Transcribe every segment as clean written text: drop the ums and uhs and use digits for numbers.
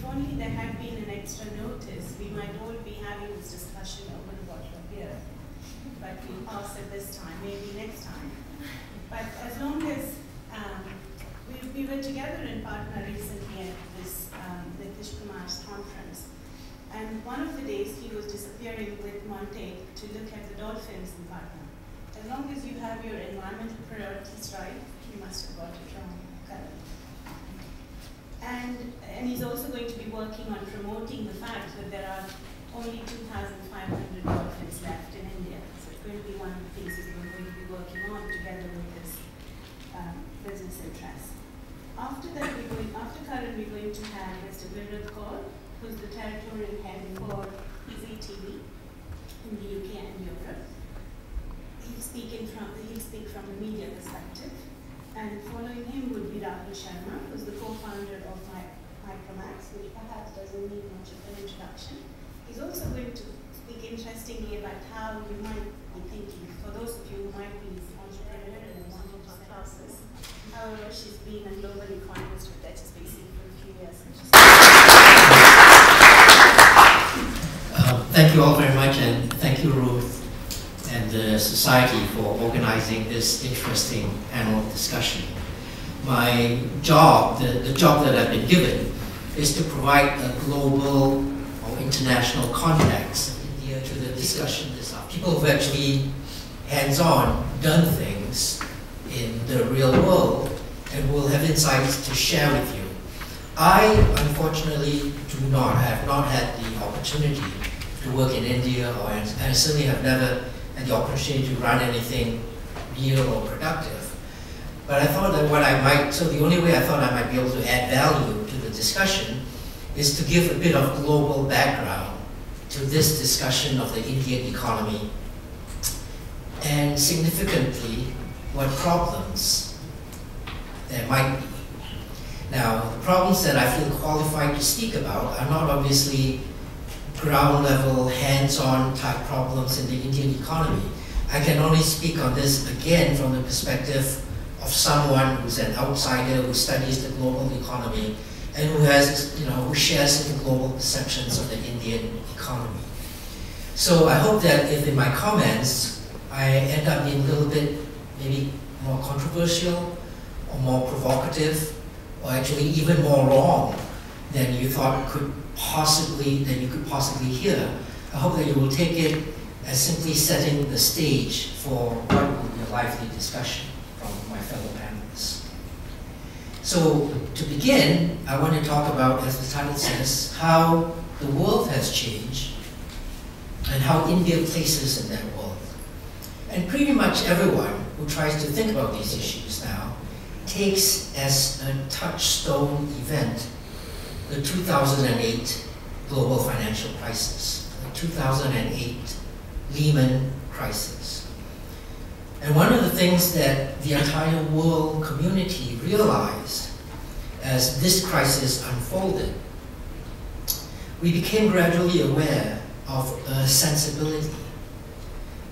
only there had been an extra notice, we might all be having this discussion over a bottle of beer. But we'll pass it this time, maybe next time. But as long as we were together in Patna recently at this Nitish conference, and one of the days he was disappearing with Monte to look at the dolphins in Patna. As long as you have your environmental priorities right, you must have got it wrong, Karan. And he's also going to be working on promoting the fact that there are only 2,500 dolphins left in India. So it's going to be one of the things he's going to be working on together with this business interest. After that, after Karan, we're going to have Mr. Virad, who's the territorial head for EZTV in the UK and Europe. He'll speak from the media perspective. And following him would be Rahul Sharma, who's the co-founder of Micromax, which perhaps doesn't need much of an introduction. He's also going to speak interestingly about how you might be thinking, for those of you who might be entrepreneur and want to start classes. However, she's been a global economist with HSBC for a few years. Thank you all very much, and thank you, Ruth, and the Society for organizing this interesting panel discussion. My job, the job that I've been given, is to provide a global or international context of India to the discussion this afternoon. People who've actually hands-on done things in the real world and will have insights to share with you. I, unfortunately, have not had the opportunity to work in India, and I certainly have never had the opportunity to run anything real or productive. But I thought that the only way I thought I might be able to add value to the discussion is to give a bit of global background to this discussion of the Indian economy, and significantly, what problems there might be. Now, the problems that I feel qualified to speak about are not obviously ground level, hands-on type problems in the Indian economy. I can only speak on this again from the perspective of someone who's an outsider, who studies the global economy, and who shares the global perceptions of the Indian economy. So I hope that if in my comments I end up being a little bit maybe more controversial or more provocative, or actually even more wrong than you thought you could possibly hear, I hope that you will take it as simply setting the stage for what will be a lively discussion from my fellow panelists. So to begin, I want to talk about, as the title says, how the world has changed and how India places in that world. And pretty much everyone who tries to think about these issues now takes as a touchstone event the 2008 global financial crisis, the 2008 Lehman crisis. And one of the things that the entire world community realized as this crisis unfolded, we became gradually aware of a sensibility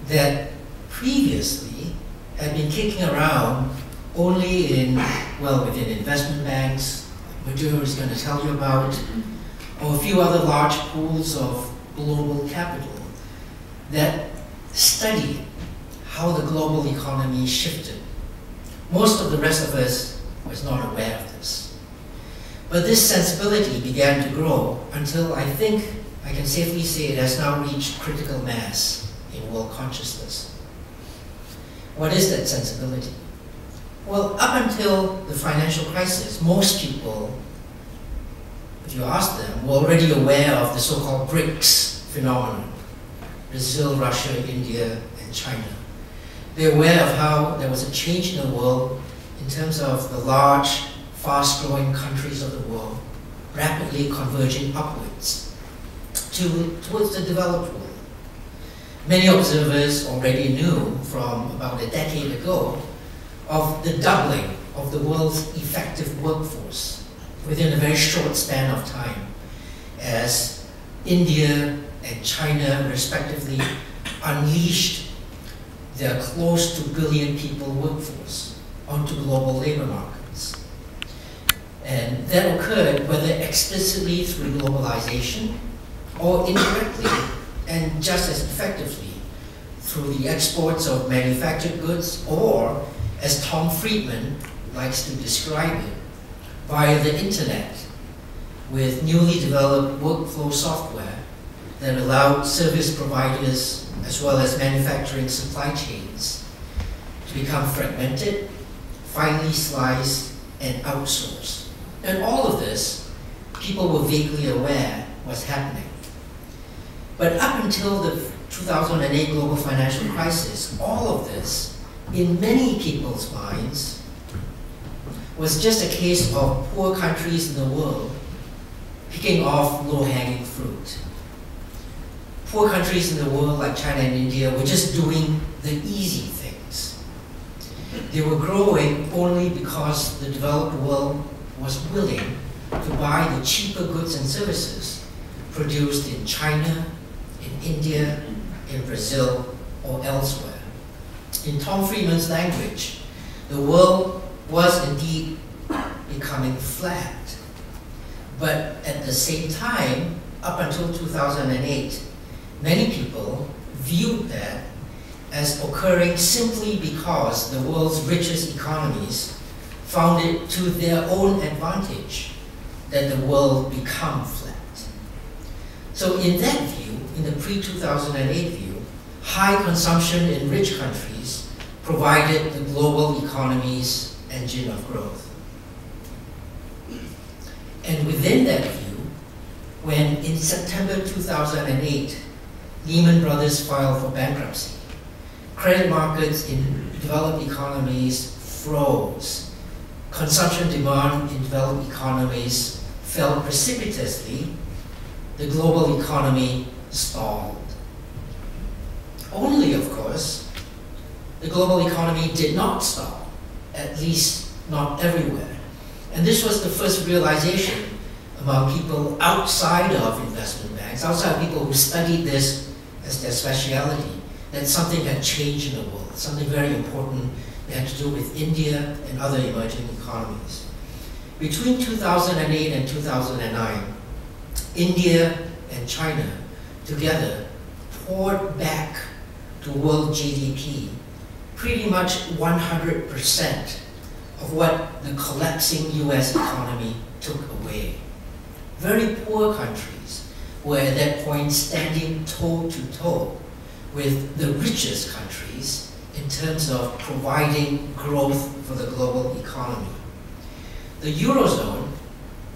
that previously had been kicking around only within investment banks, Madhur is going to tell you about, or a few other large pools of global capital that study how the global economy shifted. Most of the rest of us was not aware of this. But this sensibility began to grow until I think I can safely say it has now reached critical mass in world consciousness. What is that sensibility? Well, up until the financial crisis, most people, if you ask them, were already aware of the so-called BRICS phenomenon: Brazil, Russia, India, and China. They're aware of how there was a change in the world in terms of the large, fast-growing countries of the world rapidly converging upwards towards the developed world. Many observers already knew from about a decade ago of the doubling of the world's effective workforce within a very short span of time, as India and China respectively unleashed their close to billion people workforce onto global labor markets. And that occurred whether explicitly through globalization or indirectly and just as effectively through the exports of manufactured goods, or, as Tom Friedman likes to describe it, via the internet with newly developed workflow software that allowed service providers as well as manufacturing supply chains to become fragmented, finely sliced, and outsourced. And all of this, people were vaguely aware was happening. But up until the 2008 global financial crisis, all of this, in many people's minds, was just a case of poor countries in the world picking off low-hanging fruit. Poor countries in the world like China and India were just doing the easy things. They were growing only because the developed world was willing to buy the cheaper goods and services produced in China, in India, in Brazil, or elsewhere. In Tom Friedman's language, the world was indeed becoming flat. But at the same time, up until 2008, many people viewed that as occurring simply because the world's richest economies found it to their own advantage that the world become flat. So in that view, in the pre-2008 view, high consumption in rich countries provided the global economy's engine of growth. And within that view, when in September 2008, Lehman Brothers filed for bankruptcy, credit markets in developed economies froze. Consumption demand in developed economies fell precipitously. The global economy stalled. Only, of course, the global economy did not stall, at least not everywhere. And this was the first realization among people outside of investment banks, outside of people who studied this as their specialty, that something had changed in the world, something very important that had to do with India and other emerging economies. Between 2008 and 2009, India and China together poured back to world GDP pretty much 100% of what the collapsing US economy took away. Very poor countries were at that point standing toe to toe with the richest countries in terms of providing growth for the global economy. The Eurozone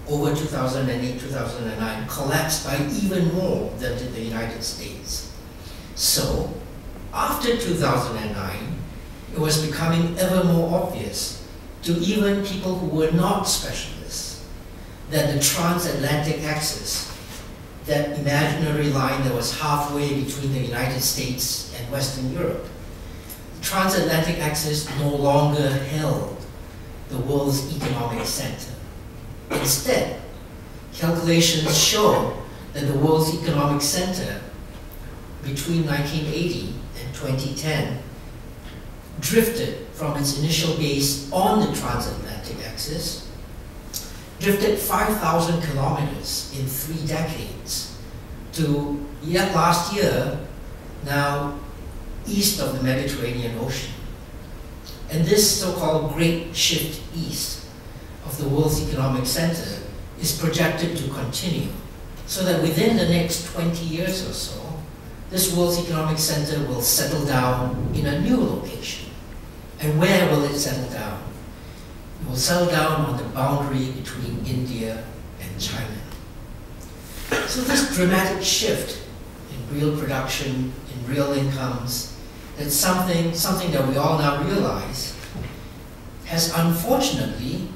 over 2008-2009 collapsed by even more than did the United States. So after 2009, it was becoming ever more obvious to even people who were not specialists that the transatlantic axis, that imaginary line that was halfway between the United States and Western Europe, the transatlantic axis no longer held the world's economic center. Instead, calculations show that the world's economic center between 1980 and 2010 drifted from its initial base on the transatlantic axis, drifted 5,000 kilometers in 3 decades to, yet last year, now east of the Mediterranean Ocean. And this so-called Great Shift East of the world's economic center is projected to continue, so that within the next 20 years or so, this world's economic center will settle down in a new location. And where will it settle down? It will settle down on the boundary between India and China. So this dramatic shift in real production, in real incomes, that's something that we all now realize, has unfortunately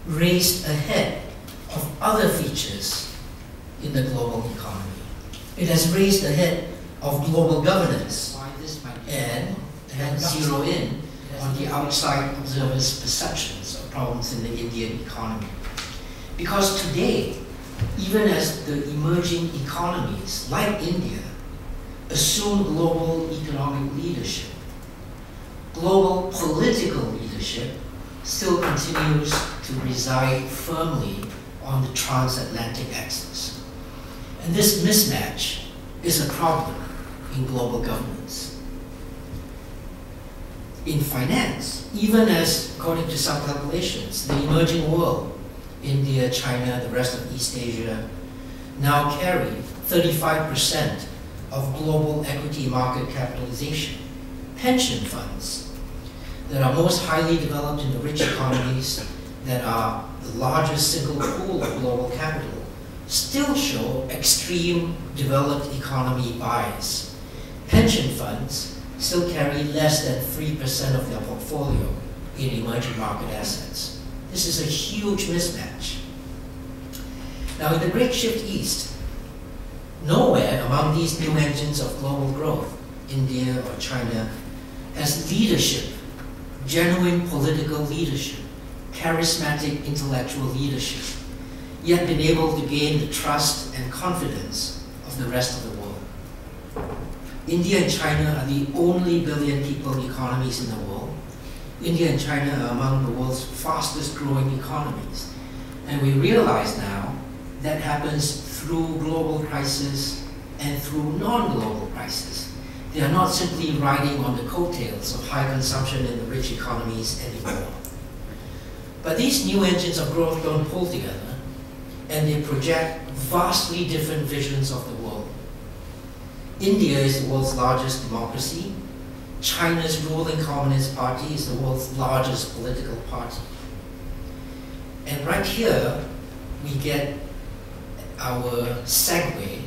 raced ahead of other features in the global economy. It has raced ahead of global governance and zero in on the outside observers' perceptions of problems in the Indian economy. Because today, even as the emerging economies like India assume global economic leadership, global political leadership still continues to reside firmly on the transatlantic axis. And this mismatch is a problem in global governance. In finance, even as, according to some calculations, the emerging world, India, China, the rest of East Asia, now carry 35% of global equity market capitalization. Pension funds that are most highly developed in the rich economies that are the largest single pool of global capital still show extreme developed economy bias. Pension funds still carry less than 3% of their portfolio in emerging market assets. This is a huge mismatch. Now, in the Great Shift East, nowhere among these new engines of global growth, India or China, has leadership, genuine political leadership, charismatic intellectual leadership, yet been able to gain the trust and confidence of the rest of the world. India and China are the only billion people economies in the world. India and China are among the world's fastest growing economies. And we realize now that happens through global crisis and through non-global crisis. They are not simply riding on the coattails of high consumption in the rich economies anymore. But these new engines of growth don't pull together, and they project vastly different visions of the world. India is the world's largest democracy. China's ruling Communist Party is the world's largest political party. And right here, we get our segue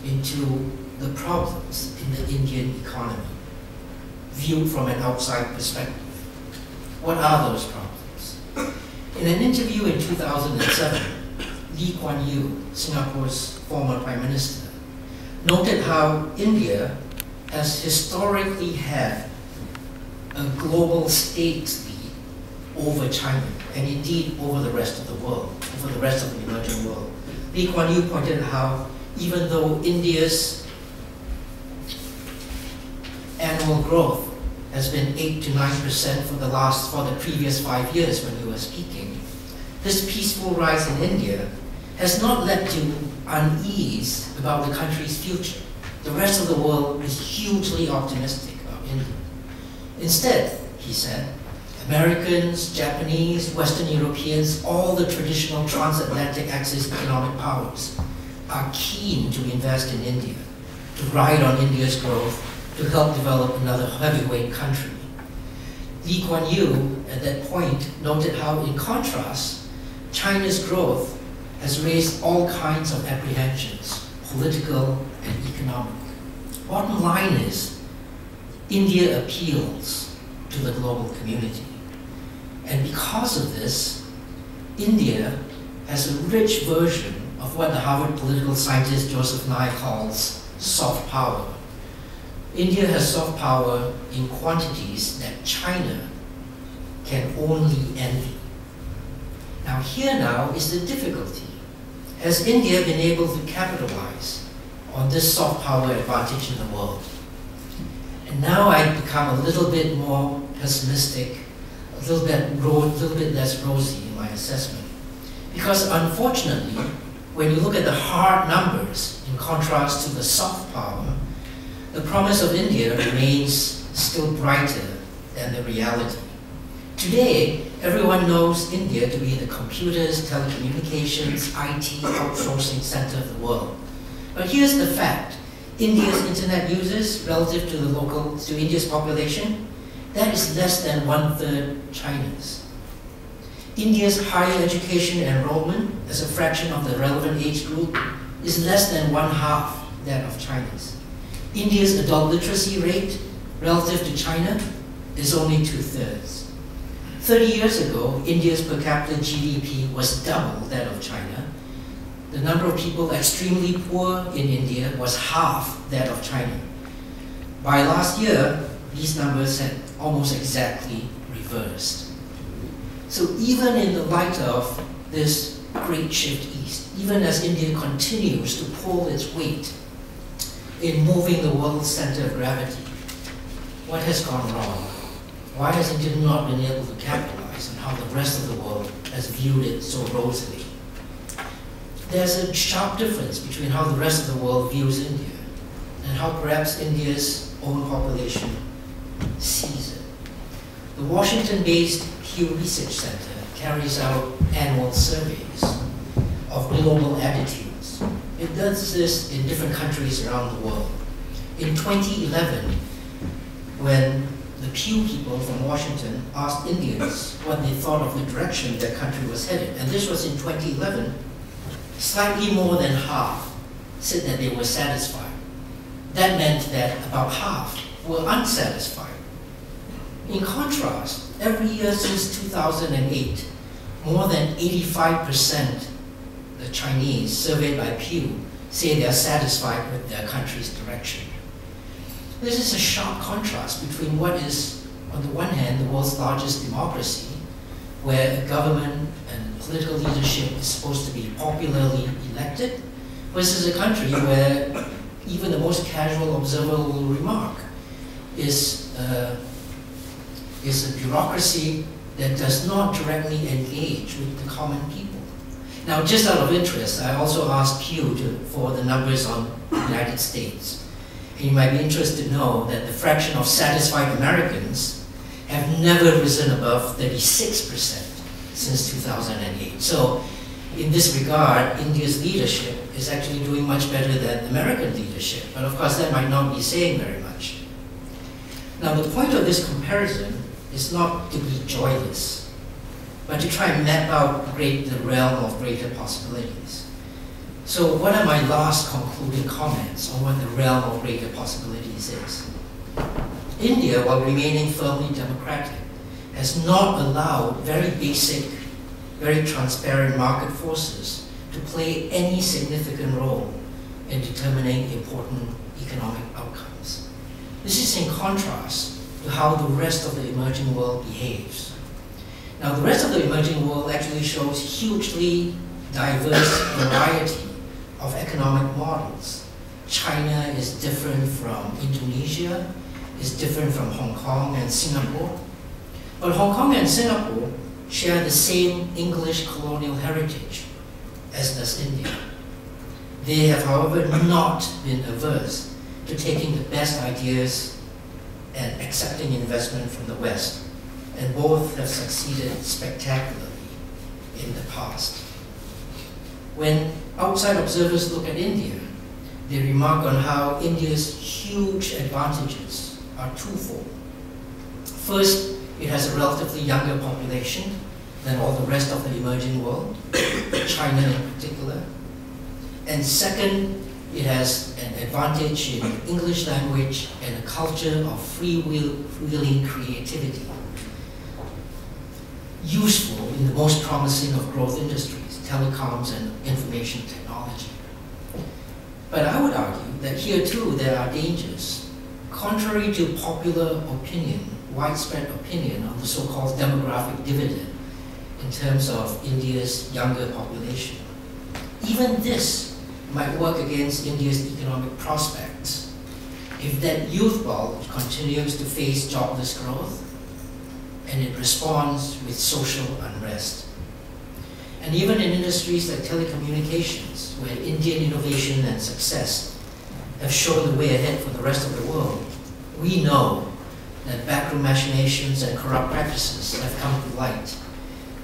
into the problems in the Indian economy, viewed from an outside perspective. What are those problems? In an interview in 2007, Lee Kuan Yew, Singapore's former Prime Minister, noted how India has historically had a global state lead over China, and indeed over the rest of the world, over the rest of the emerging world. Lee Kuan Yew pointed out how even though India's annual growth has been 8 to 9% for the previous 5 years when he was speaking, this peaceful rise in India has not led to unease about the country's future. The rest of the world is hugely optimistic about India. Instead, he said, Americans, Japanese, Western Europeans, all the traditional transatlantic axis economic powers are keen to invest in India, to ride on India's growth, to help develop another heavyweight country. Lee Kuan Yew, at that point, noted how, in contrast, China's growth has raised all kinds of apprehensions, political and economic. Bottom line is, India appeals to the global community. And because of this, India has a rich version of what the Harvard political scientist Joseph Nye calls soft power. India has soft power in quantities that China can only envy. Now here now is the difficulty. Has India been able to capitalize on this soft power advantage in the world? And now I become a little bit more pessimistic, a little bit less rosy in my assessment. Because unfortunately, when you look at the hard numbers in contrast to the soft power, the promise of India remains still brighter than the reality. Today, everyone knows India to be the computers, telecommunications, IT outsourcing center of the world. But here's the fact. India's internet users relative to India's population, that is less than 1/3 China's. India's higher education enrollment as a fraction of the relevant age group is less than 1/2 that of China's. India's adult literacy rate relative to China is only 2/3. 30 years ago, India's per capita GDP was double that of China. The number of people extremely poor in India was half that of China. By last year, these numbers had almost exactly reversed. So even in the light of this great shift east, even as India continues to pull its weight in moving the world's center of gravity, what has gone wrong? Why has India not been able to capitalize capitalize on how the rest of the world has viewed it so rosily. There's a sharp difference between how the rest of the world views India and how perhaps India's own population sees it. The Washington-based Pew Research Center carries out annual surveys of global attitudes. It does this in different countries around the world. In 2011, when the Pew people from Washington asked Indians what they thought of the direction their country was headed, and this was in 2011, slightly more than half said that they were satisfied. That meant that about half were unsatisfied. In contrast, every year since 2008, more than 85% the Chinese surveyed by Pew say they are satisfied with their country's direction. This is a sharp contrast between what is, on the one hand, the world's largest democracy, where a government and political leadership is supposed to be popularly elected, versus a country where even the most casual observer will remark is a bureaucracy that does not directly engage with the common people. Now, just out of interest, I also asked Pew for the numbers on the United States. And you might be interested to know that the fraction of satisfied Americans have never risen above 36% since 2008. So, in this regard, India's leadership is actually doing much better than American leadership. But of course, that might not be saying very much. Now, the point of this comparison is not to be joyless, but to try and map out the realm of greater possibilities. So what are my last concluding comments on what the realm of greater possibilities is? India, while remaining firmly democratic, has not allowed very basic, very transparent market forces to play any significant role in determining important economic outcomes. This is in contrast to how the rest of the emerging world behaves. Now, the rest of the emerging world actually shows hugely diverse variety of economic models. China is different from Indonesia, is different from Hong Kong and Singapore. But Hong Kong and Singapore share the same English colonial heritage as does India. They have, however, not been averse to taking the best ideas and accepting investment from the West, and both have succeeded spectacularly in the past. When outside observers look at India, they remark on how India's huge advantages are twofold. First, it has a relatively younger population than all the rest of the emerging world, China in particular. And second, it has an advantage in English language and a culture of freewheeling creativity, useful in the most promising of growth industries, telecoms and information technology. But I would argue that here too there are dangers. Contrary to popular opinion, widespread opinion on the so-called demographic dividend in terms of India's younger population, even this might work against India's economic prospects if that youth bulge continues to face jobless growth and it responds with social unrest. And even in industries like telecommunications, where Indian innovation and success have shown the way ahead for the rest of the world, we know that backroom machinations and corrupt practices have come to light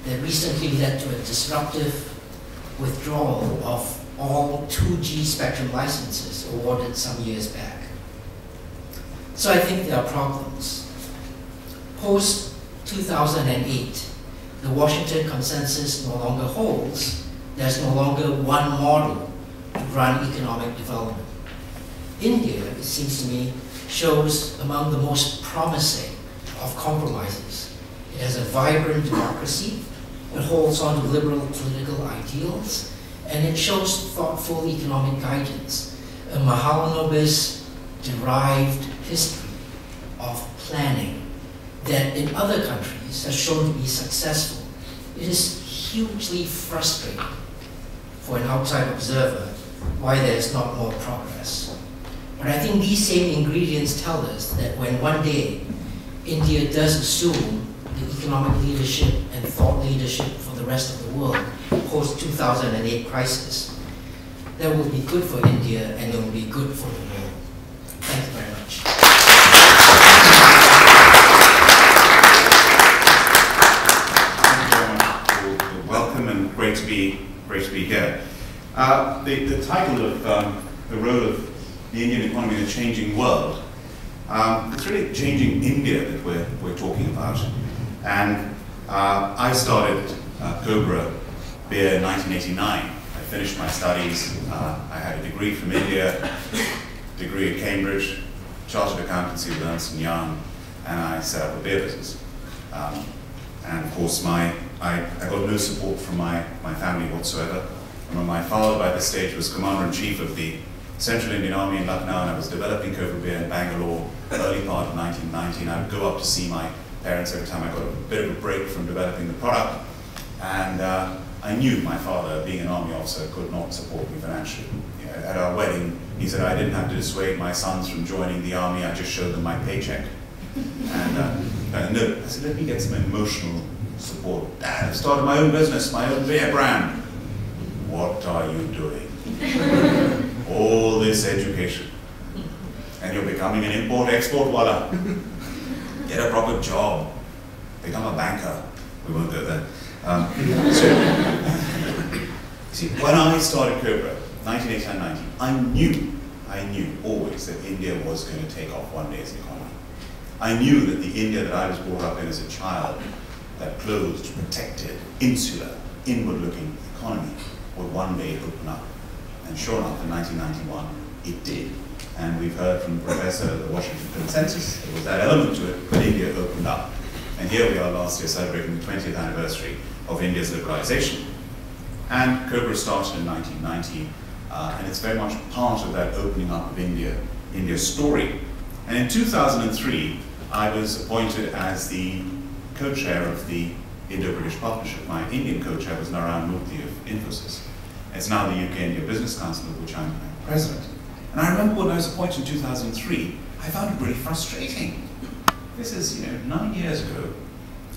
that recently led to a disruptive withdrawal of all 2G spectrum licenses awarded some years back. So I think there are problems. Post-2008, the Washington Consensus no longer holds. There's no longer one model to run economic development. India, it seems to me, shows among the most promising of compromises. It has a vibrant democracy, it holds on to liberal political ideals, and it shows thoughtful economic guidance, a Mahalanobis-derived history of planning that in other countries has shown to be successful. It is hugely frustrating for an outside observer why there is not more progress. But I think these same ingredients tell us that when one day India does assume the economic leadership and thought leadership for the rest of the world post-2008 crisis. That will be good for India and it will be good for the world. Thank you very much. Thank you very much for the welcome and great to be here. The title of the role of the Indian economy in a changing world, it's really changing India that we're talking about. And I started Cobra beer in 1989. I finished my studies. I had a degree from India, degree at Cambridge, chartered accountancy with Ernst & Young, and I set up a beer business. And of course, I got no support from my family whatsoever. And my father, by this stage, was Commander-in-Chief of the Central Indian Army in Lucknow, and I was developing Cobra beer in Bangalore, early part of 1990. And I would go up to see my parents every time I got a bit of a break from developing the product. And I knew my father, being an army officer, could not support me financially. You know, at our wedding, he said I didn't have to dissuade my sons from joining the army, I just showed them my paycheck. And no, I said, let me get some emotional support. Dad, I've started my own business, my own beer brand. What are you doing? All this education. And you're becoming an import-export walla. Get a proper job. Become a banker. We won't go there. See, when I started Cobra, 1989-90, I knew always that India was going to take off one day as an economy. I knew that the India that I was brought up in as a child, that closed, protected, insular, inward-looking economy, would one day open up. And sure enough, in 1991, it did. And we've heard from the professor of the Washington Consensus, there was that element to it, but India opened up. And here we are last year celebrating the 20th anniversary of India's liberalization. And Cobra started in 1990, and it's very much part of that opening up of India's story. And in 2003, I was appointed as the co-chair of the Indo-British Partnership. My Indian co-chair was Narayan Murthy of Infosys. It's now the UK-India Business Council, of which I'm president. And I remember when I was appointed in 2003, I found it really frustrating. This is, 9 years ago.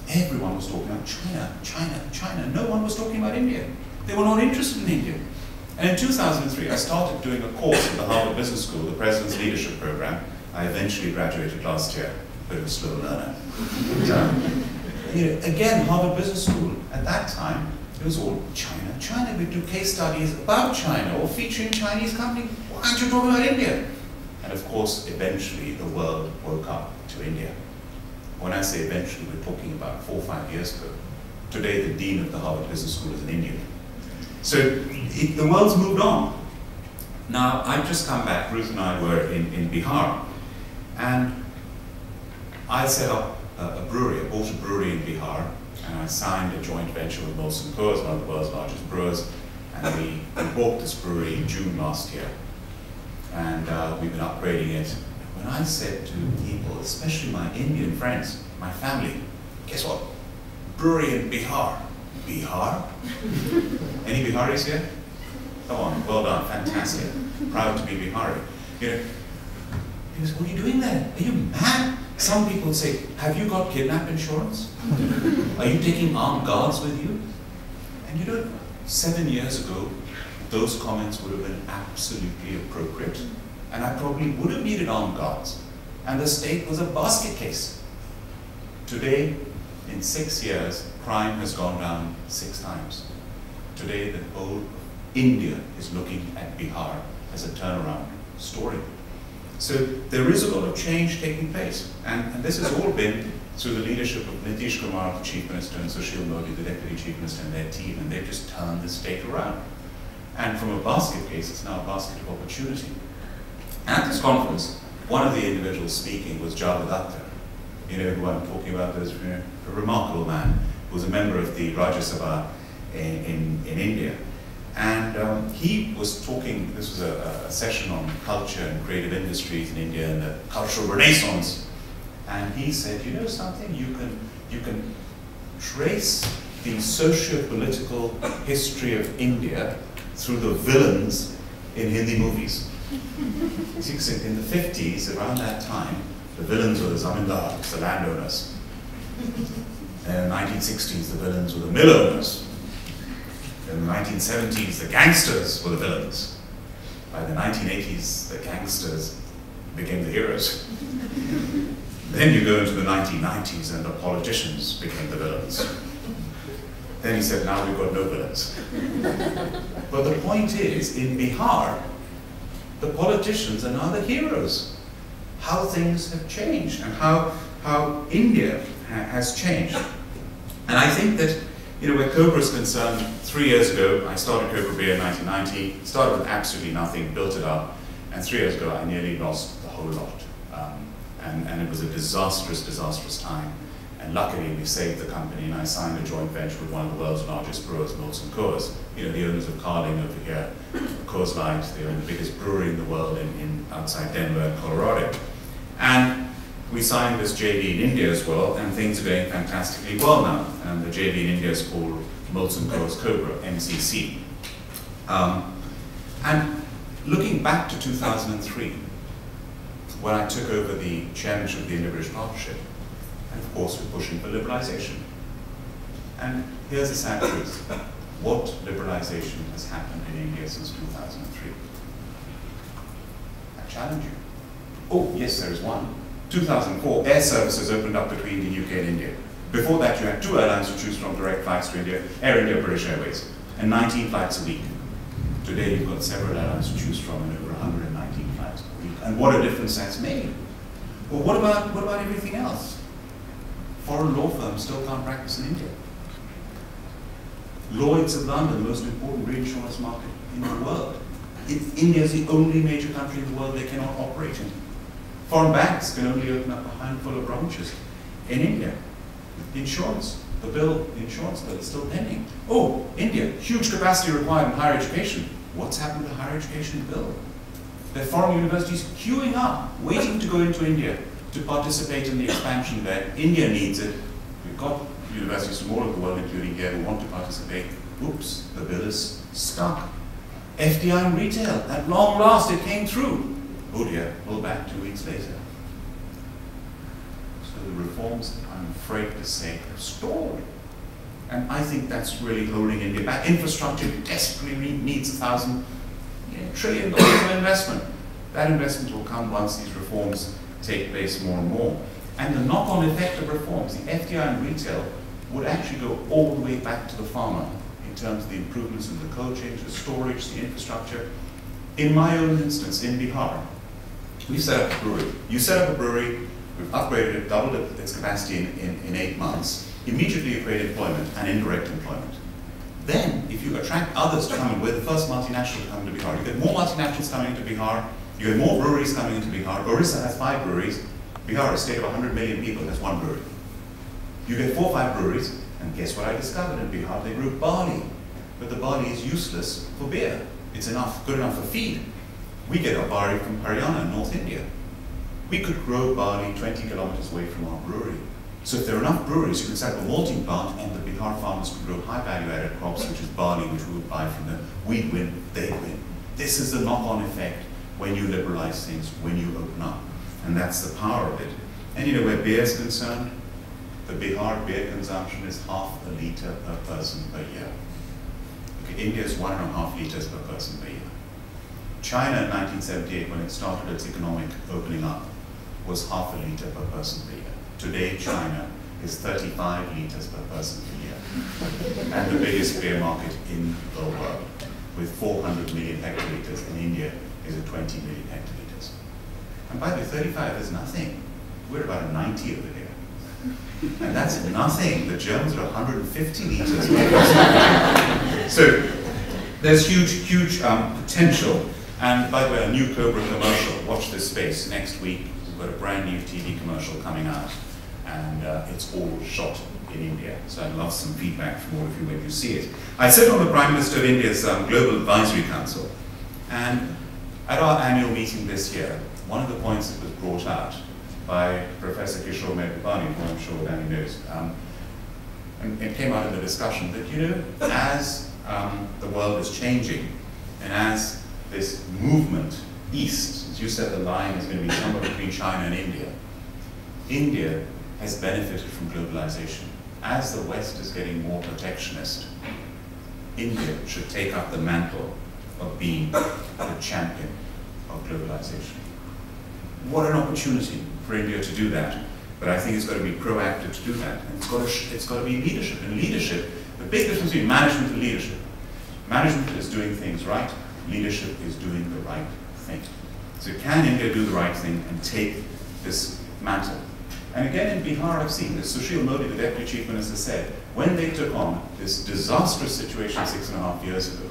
Everyone was talking about China, China, China. No one was talking about India. They were not interested in India. And in 2003, I started doing a course at the Harvard Business School, the President's Leadership Program. I eventually graduated last year, a bit of a slow learner. Again, Harvard Business School, at that time, it was all China, China. We'd do case studies about China or featuring Chinese companies. Why aren't you talking about India? And of course, eventually, the world woke up to India. When I say eventually, we're talking about 4 or 5 years ago. Today, the dean of the Harvard Business School is an Indian. So the world's moved on. Now, I've just come back. Ruth and I were in Bihar, and I set up a brewery. I bought a brewery in Bihar, and I signed a joint venture with Molson Coors, one of the world's largest brewers, and we bought this brewery in June last year. And we've been upgrading it. When I said to people, especially my Indian friends, my family, guess what? Brewery in Bihar. Bihar? Any Biharis here? Come on, well done, fantastic. Proud to be Bihari. He goes, what are you doing there? Are you mad? Some people say, have you got kidnap insurance? Are you taking armed guards with you? And 7 years ago, those comments would have been absolutely appropriate. And I probably would have needed armed guards. And the state was a basket case. Today, in 6 years, crime has gone down 6 times. Today, the whole India is looking at Bihar as a turnaround story. So there is a lot of change taking place. And this has all been through the leadership of Nitish Kumar, the Chief Minister, and Sushil Modi, the Deputy Chief Minister, and their team. And they've just turned the state around. And from a basket case, it's now a basket of opportunity. At this conference, one of the individuals speaking was Javed Akhtar, who I'm talking about as a remarkable man, who was a member of the Rajya Sabha in India. And he was talking, this was a session on culture and creative industries in India and the cultural renaissance. And he said, you know something, you can trace the socio-political history of India through the villains in Hindi movies. In the 50s, around that time, the villains were the zamindars, the landowners. Then in the 1960s, the villains were the mill owners. In the 1970s, the gangsters were the villains. By the 1980s, the gangsters became the heroes. Then you go into the 1990s and the politicians became the villains. Then he said, now we've got no villains. But the point is, in Bihar, the politicians are now the heroes. How things have changed and how India has changed. And I think that, you know, where Cobra is concerned, 3 years ago, I started Cobra Beer in 1990, started with absolutely nothing, built it up, and 3 years ago I nearly lost the whole lot. And it was a disastrous, disastrous time. And luckily we saved the company, and I signed a joint venture with one of the world's largest brewers, Molson Coors. You know, the owners of Carling over here, Coors Light, they own the biggest brewery in the world outside Denver, Colorado. And we signed this JV in India as well, and things are going fantastically well now. And the JV in India is called Molson Coors Cobra, MCC. And looking back to 2003, when I took over the chairmanship of the India-British Partnership, and of course we're pushing for liberalization. And here's the sad truth. What liberalization has happened in India since 2003? I challenge you. Oh, yes, there is one. 2004, air services opened up between the UK and India. Before that, you had 2 airlines to choose from, direct flights to India, Air India, British Airways, and 19 flights a week. Today, you've got several airlines to choose from and over 119 flights a week. And what a difference that's made. Well, what about everything else? Foreign law firms still can't practice in India. Lloyd's of London, the most important reinsurance market in the world. India is the only major country in the world they cannot operate in. Foreign banks can only open up a handful of branches in India. Insurance, the insurance bill is still pending. Oh, India, huge capacity required in higher education. What's happened to the higher education bill? There are foreign universities queuing up, waiting to go into India to participate in the expansion there. India needs it. We've got universities from all over the world, including here, who want to participate. Oops, the bill is stuck. FDI in retail, at long last it came through. Oh dear, pull back 2 weeks later. So the reforms, I'm afraid to say, have stalled. And I think that's really holding India back. Infrastructure desperately needs $1,000 trillion of investment. That investment will come once these reforms take place more and more. And the knock-on effect of reforms, the FDI in retail, would actually go all the way back to the farmer in terms of the improvements in the cold chain, the storage, the infrastructure. In my own instance, in Bihar, we set up a brewery. You set up a brewery, we've upgraded it, doubled its capacity in 8 months. Immediately you create employment and indirect employment. Then, if you attract others to come in, we're the first multinational to come into Bihar. You get more multinationals coming into Bihar, you get more breweries coming into Bihar. Orissa has 5 breweries. Bihar, a state of 100 million people, has 1 brewery. You get 4 or 5 breweries, and guess what I discovered in Bihar? They grew barley, but the barley is useless for beer. It's good enough for feed. We get our barley from Haryana, North India. We could grow barley 20 kilometers away from our brewery. So if there are enough breweries, you can set up a malting plant, and the Bihar farmers could grow high value-added crops, which is barley, which we would buy from them. We'd win, they'd win. This is the knock-on effect when you liberalize things, when you open up. And that's the power of it. And you know, where beer is concerned, the Bihar beer consumption is ½ a liter per person per year. Okay, India is 1.5 liters per person per year. China in 1978, when it started its economic opening up, was ½ a liter per person per year. Today, China is 35 liters per person per year, and the biggest beer market in the world, with 400 million hectoliters. In India is at 20 million hectoliters. And by the way, 35 is nothing. We're about a 90 over here. And that's nothing. The Germans are 150 liters per person. So there's huge potential. And by the way, a new Cobra commercial, watch this space. Next week, we've got a brand new TV commercial coming out. And it's all shot in India. So I'd love some feedback from all of you when you see it. I sit on the Prime Minister of India's Global Advisory Council. And at our annual meeting this year, one of the points that was brought out by Professor Kishore Medhupani, who I'm sure Danny knows, and it came out in the discussion that, you know, as the world is changing, and as this movement east, as you said, the line is going to be somewhere between China and India, India has benefited from globalization, as the West is getting more protectionist, India should take up the mantle of being the champion of globalization. What an opportunity for India to do that. But I think it's got to be proactive to do that. And it's got to be leadership. And leadership, the big difference between management and leadership. Management is doing things right. Leadership is doing the right thing. So can India do the right thing and take this mantle? And again, in Bihar, I've seen this. Sushil Modi, the Deputy Chief Minister, said, when they took on this disastrous situation 6.5 years ago,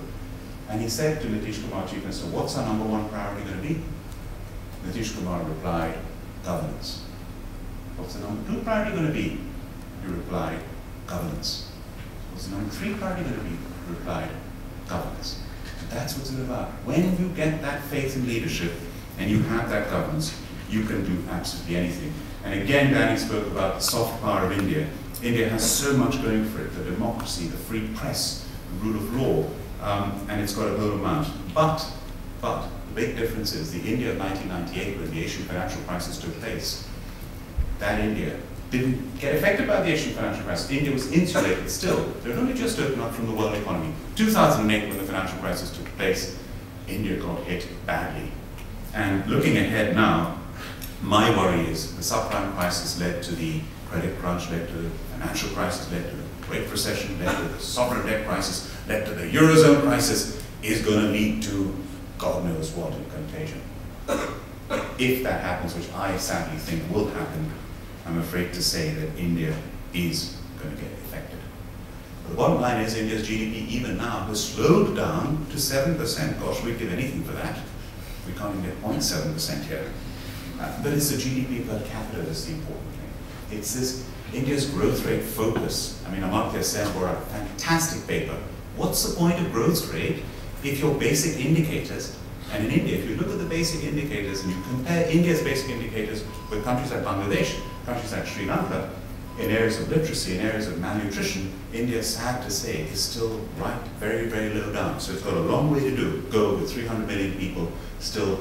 and he said to Nitish Kumar, Chief Minister, what's our #1 priority going to be? Nitish Kumar replied, governance. What's the #2 priority going to be? He replied, governance. What's the #3 priority going to be? He replied, governance. And that's what it's about. When you get that faith in leadership and you have that governance, you can do absolutely anything. And again, Danny spoke about the soft power of India. India has so much going for it, the democracy, the free press, the rule of law, and it's got a whole amount. But the big difference is the India of 1998, when the Asian financial crisis took place, that India didn't get affected by the Asian financial crisis. India was insulated still. They had only just opened up from the world economy. 2008, when the financial crisis took place, India got hit badly. And looking ahead now, my worry is the subprime crisis led to the credit crunch, led to the financial crisis, led to the Great Recession, led to the sovereign debt crisis, led to the Eurozone crisis, is going to lead to God knows what in contagion. If that happens, which I sadly think will happen, I'm afraid to say that India is going to get affected. But the bottom line is India's GDP even now has slowed down to 7%. Gosh, we'd give anything for that. We can't even get 0.7% here. But it's the GDP per capita that's the important thing. It's this India's growth rate focus. I mean, Amartya Sen wrote a fantastic paper. What's the point of growth rate if your basic indicators, and in India, if you look at the basic indicators and you compare India's basic indicators with countries like Bangladesh, countries like Sri Lanka, in areas of literacy, in areas of malnutrition, India, sad to say, is still right very, very low down. So it's got a long way to go with 300 million people still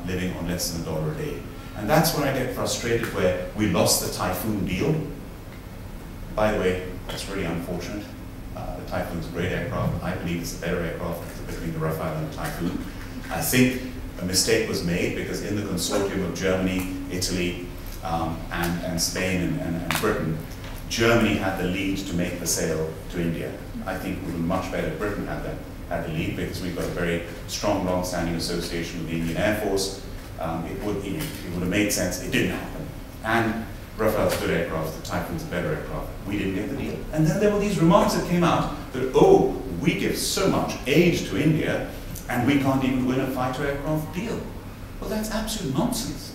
living on less than $1 a day. And that's when I get frustrated, where we lost the Typhoon deal. By the way, that's really unfortunate. The Typhoon's a great aircraft. I believe it's a better aircraft between the Rafale and the Typhoon. I think a mistake was made because in the consortium of Germany, Italy, and Spain and Britain, Germany had the lead to make the sale to India. I think it would be much better if Britain had the lead, because we've got a very strong, long-standing association with the Indian Air Force. It would have made sense. It didn't happen. And Rafale's a good aircraft, the Typhoon's a better aircraft. We didn't get the deal. And then there were these remarks that came out that, oh, we give so much aid to India and we can't even win a fighter aircraft deal. Well, that's absolute nonsense.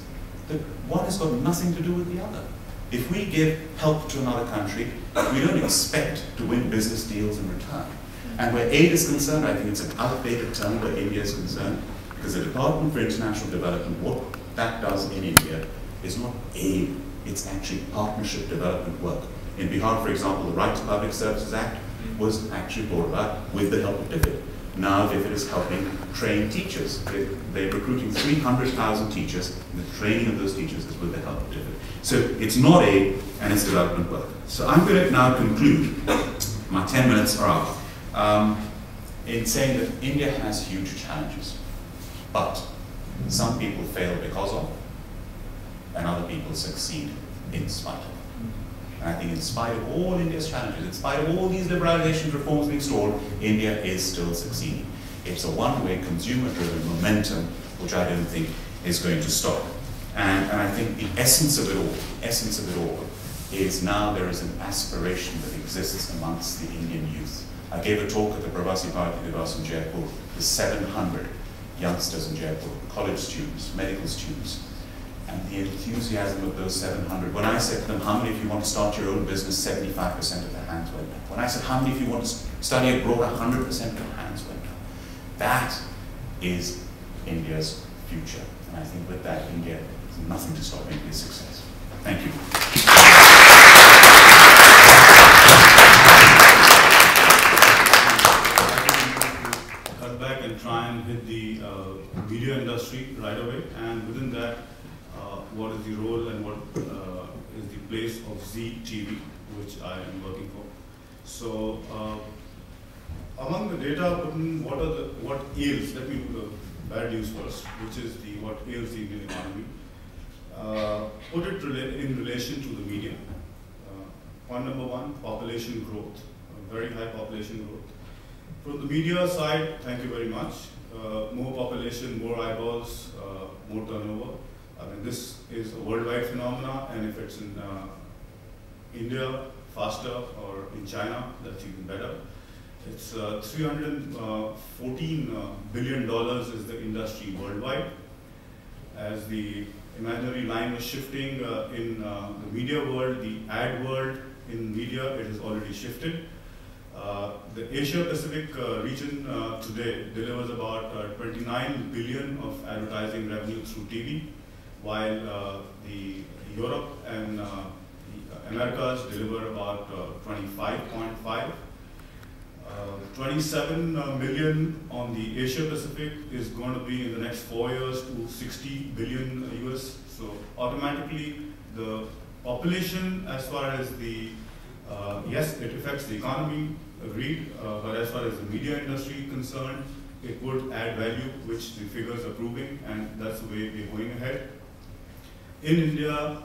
That one has got nothing to do with the other. If we give help to another country, we don't expect to win business deals in return. And where aid is concerned, I think it's an outdated term where India is concerned, because the Department for International Development, what that does in India is not aid, it's actually partnership development work. In Bihar, for example, the Right to Public Services Act was actually brought about with the help of DFID. Now DFID is helping train teachers. They're recruiting 300,000 teachers, and the training of those teachers is with the help of DFID. So it's not aid, and it's development work. So I'm going to now conclude, my 10 minutes are up, in saying that India has huge challenges, but some people fail because of, and other people succeed in spite of. And I think in spite of all India's challenges, in spite of all these liberalization reforms being stalled, India is still succeeding. It's a one-way consumer-driven momentum, which I don't think is going to stop. And I think the essence of it all is now there is an aspiration that exists amongst the Indian youth. I gave a talk at the Pravasi Bharati Divas in Jaipur with 700 youngsters in Jaipur, college students, medical students. And the enthusiasm of those 700, when I said to them, how many of you want to start your own business, 75% of their hands went up. When I said, how many of you want to study abroad, 100% of their hands went up. That is India's future. And I think with that, India has nothing to stop India's success. Thank you. Cut back and try and hit the media industry right away, and within that, what is the role and what is the place of Zee TV which I am working for. So among the data put in, what ails? Let me do the bad news first, which is what ails the Indian economy. Put it in relation to the media. Point number one, population growth, very high population growth. From the media side, thank you very much. More population, more eyeballs, more turnover. I mean, this is a worldwide phenomena, and if it's in India faster or in China, that's even better. It's $314 billion is the industry worldwide. As the imaginary line was shifting in the media world, the ad world in media, it has already shifted. The Asia Pacific region today delivers about 29 billion of advertising revenue through TV, while the Europe and the Americas deliver about 25.5. 27 million on the Asia Pacific is going to be in the next 4 years to 60 billion US. So automatically the population, as far as the, yes, it affects the economy, agreed, but as far as the media industry is concerned, it would add value, which the figures are proving, and that's the way we're going ahead. In India,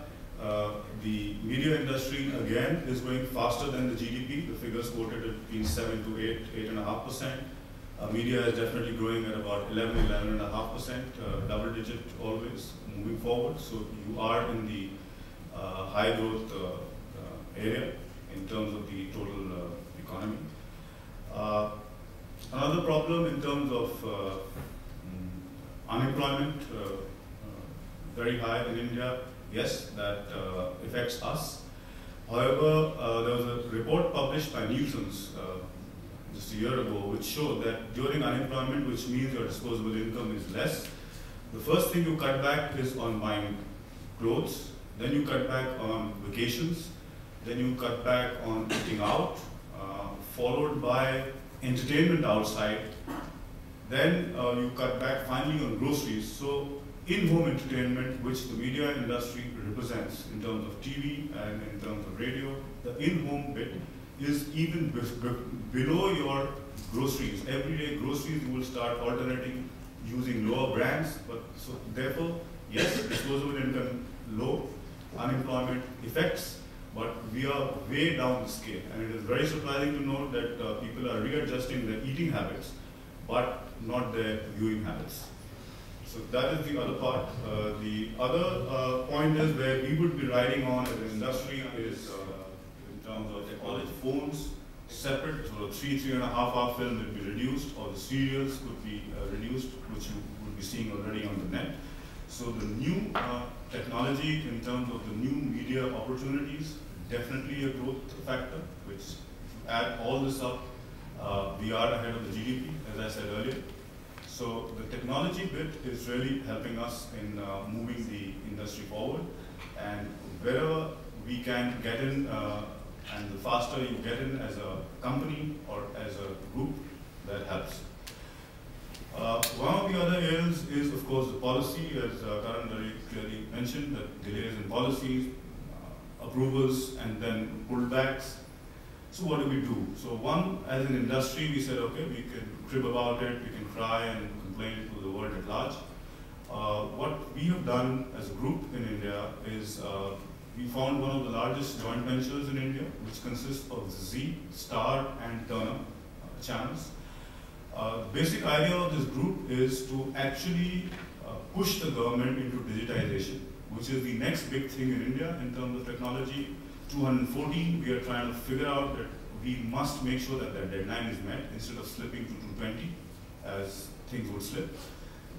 the media industry again is going faster than the GDP. The figures quoted at between 7 to 8.5%. Media is definitely growing at about 11.5%, double digit always moving forward. So you are in the high growth area in terms of the total economy. Another problem in terms of unemployment, very high in India. Yes, that affects us. However, there was a report published by Nielsen's just a year ago, which showed that during unemployment, which means your disposable income is less, the first thing you cut back is on buying clothes, then you cut back on vacations, then you cut back on eating out, followed by entertainment outside, then you cut back finally on groceries. So in-home entertainment, which the media industry represents in terms of TV and in terms of radio, the in-home bit is even below your groceries. Everyday groceries you will start alternating using lower brands, but so therefore, yes, disposable income low, unemployment effects, but we are way down the scale. And it is very surprising to note that people are readjusting their eating habits, but not their viewing habits. So that is the other part. The other point is where we would be riding on as an industry is in terms of technology. Phones separate, so the 3.5 hour film will be reduced, or the serials could be reduced, which you would be seeing already on the net. So the new technology in terms of the new media opportunities, definitely a growth factor, which add all this up, we are ahead of the GDP, as I said earlier. So the technology bit is really helping us in moving the industry forward, and wherever we can get in, and the faster you get in as a company or as a group, that helps. One of the other areas is, of course, the policy, as Karan very clearly mentioned, that delays in policies, approvals, and then pullbacks. So what do we do? So one, as an industry, we said, okay, we can crib about it, we can cry and complain to the world at large. What we have done as a group in India is we found one of the largest joint ventures in India, which consists of Z, Star, and Turner channels. The basic idea of this group is to actually push the government into digitization, which is the next big thing in India in terms of technology. 214, we are trying to figure out that we must make sure that that deadline is met instead of slipping to 220 as things would slip.